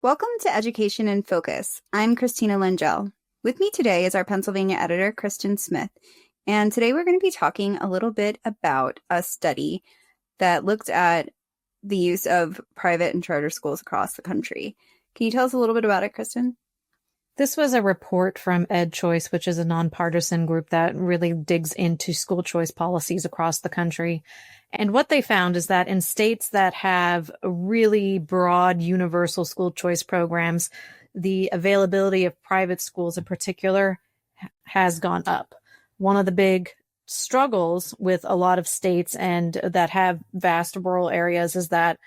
Welcome to Education in Focus. I'm Christina Langell. With me today is our Pennsylvania editor, Kristen Smith. And today we're going to be talking a little bit about a study that looked at the use of private and charter schools across the country. Can you tell us a little bit about it, Kristen? This was a report from EdChoice, which is a nonpartisan group that really digs into school choice policies across the country. And what they found is that in states that have really broad universal school choice programs, the availability of private schools in particular has gone up. One of the big struggles with a lot of states and that have vast rural areas is that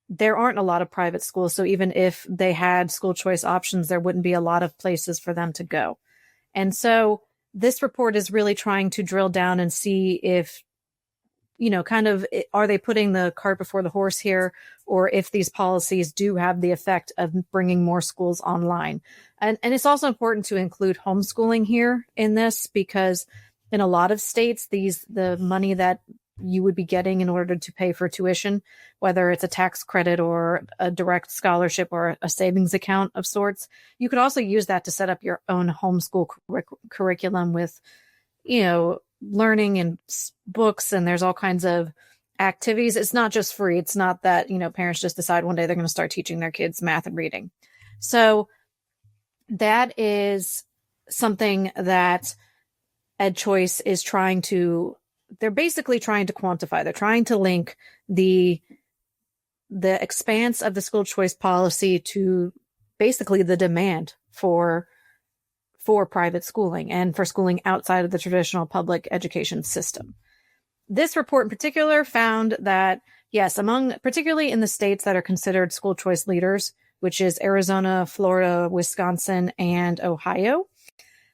there aren't a lot of private schools. So even if they had school choice options, there wouldn't be a lot of places for them to go. And so this report is really trying to drill down and see if, are they putting the cart before the horse here, or if these policies do have the effect of bringing more schools online. And it's also important to include homeschooling here in this, because in a lot of states, the money that you would be getting in order to pay for tuition, whether it's a tax credit or a direct scholarship or a savings account of sorts, you could also use that to set up your own homeschool curriculum with, learning and books, and there's all kinds of activities. It's not just free. It's not that, parents just decide one day they're going to start teaching their kids math and reading. So that is something that EdChoice is they're basically trying to quantify. They're trying to link the expanse of the school choice policy to basically the demand for private schooling and for schooling outside of the traditional public education system. This report in particular found that, yes, particularly in the states that are considered school choice leaders, which is Arizona, Florida, Wisconsin, and Ohio,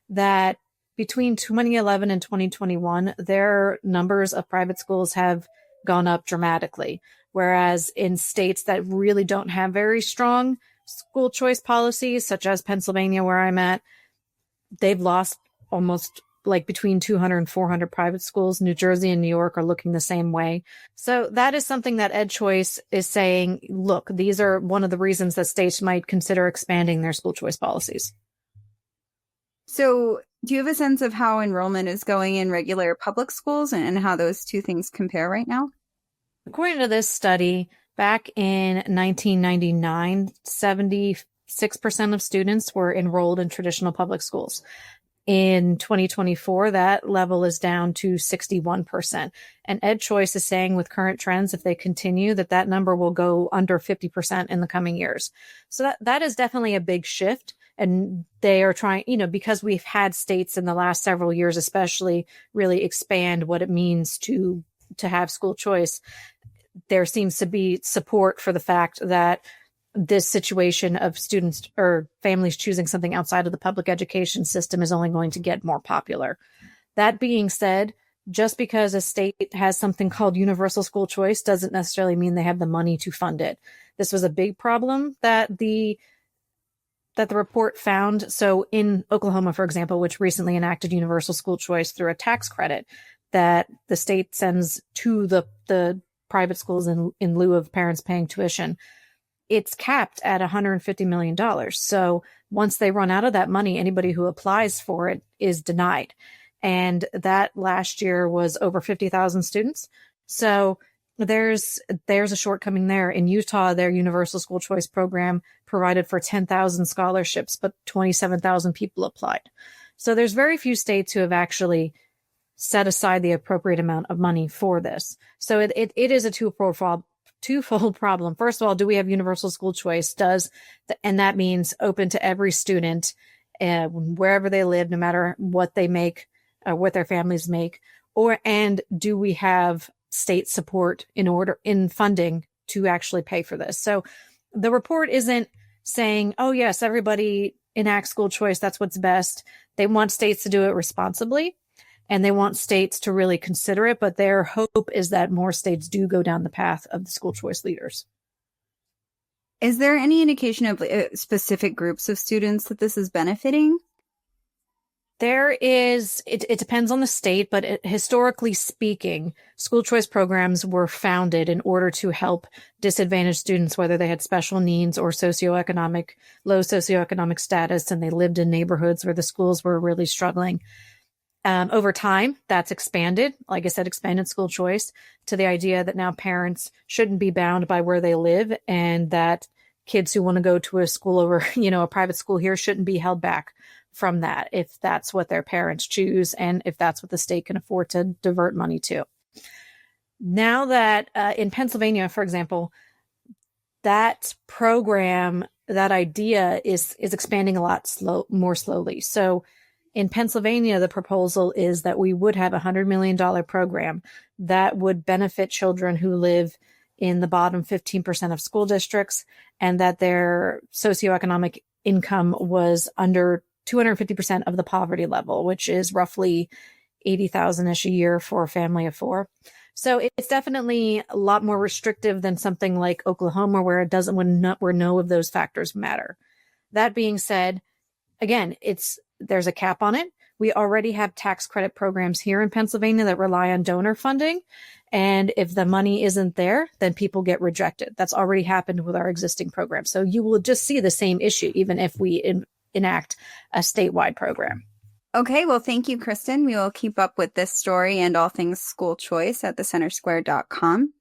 that between 2011 and 2021, their numbers of private schools have gone up dramatically. Whereas in states that really don't have very strong school choice policies, such as Pennsylvania, where I'm at, they've lost almost between 200 and 400 private schools. New Jersey and New York are looking the same way. So that is something that EdChoice is saying, look, these are one of the reasons that states might consider expanding their school choice policies. So do you have a sense of how enrollment is going in regular public schools and how those two things compare right now? According to this study, back in 1999, 76% of students were enrolled in traditional public schools. In 2024, that level is down to 61%. And EdChoice is saying with current trends, if they continue, that number will go under 50% in the coming years. So that is definitely a big shift. And they are trying, because we've had states in the last several years, especially, really expand what it means to have school choice. There seems to be support for the fact that this situation of students or families choosing something outside of the public education system is only going to get more popular. That being said, just because a state has something called universal school choice doesn't necessarily mean they have the money to fund it. This was a big problem that the report found. So in Oklahoma, for example, which recently enacted universal school choice through a tax credit that the state sends to the private schools in lieu of parents paying tuition, it's capped at $150 million. So once they run out of that money, anybody who applies for it is denied. And that last year was over 50,000 students. So there's a shortcoming there. In Utah, their universal school choice program provided for 10,000 scholarships, but 27,000 people applied. So there's very few states who have actually set aside the appropriate amount of money for this. So it is a twofold problem. First of all, do we have universal school choice? And that means open to every student, wherever they live, no matter what they make, what their families make, and do we have state support in funding to actually pay for this? So the report isn't saying, oh yes, everybody enact school choice, that's what's best. They want states to do it responsibly, and they want states to really consider it, but their hope is that more states do go down the path of the school choice leaders. Is there any indication of specific groups of students that this is benefiting? It depends on the state, but historically speaking, school choice programs were founded in order to help disadvantaged students, whether they had special needs or low socioeconomic status, and they lived in neighborhoods where the schools were really struggling. Over time, that's expanded, like I said, expanded school choice to the idea that now parents shouldn't be bound by where they live, and that kids who want to go to a school over, a private school here shouldn't be held back from that if that's what their parents choose and if that's what the state can afford to divert money to. Now that in Pennsylvania, for example, that program, that idea is expanding a lot more slowly. So in Pennsylvania, the proposal is that we would have a $100 million program that would benefit children who live in the bottom 15% of school districts, and that their socioeconomic income was under 250% of the poverty level, which is roughly $80,000-ish a year for a family of four. So it's definitely a lot more restrictive than something like Oklahoma, where where no of those factors matter. That being said, again, there's a cap on it. We already have tax credit programs here in Pennsylvania that rely on donor funding. And if the money isn't there, then people get rejected. That's already happened with our existing program. So you will just see the same issue, even if we enact a statewide program. Okay, well, thank you, Kristen. We will keep up with this story and all things school choice at thecentersquare.com.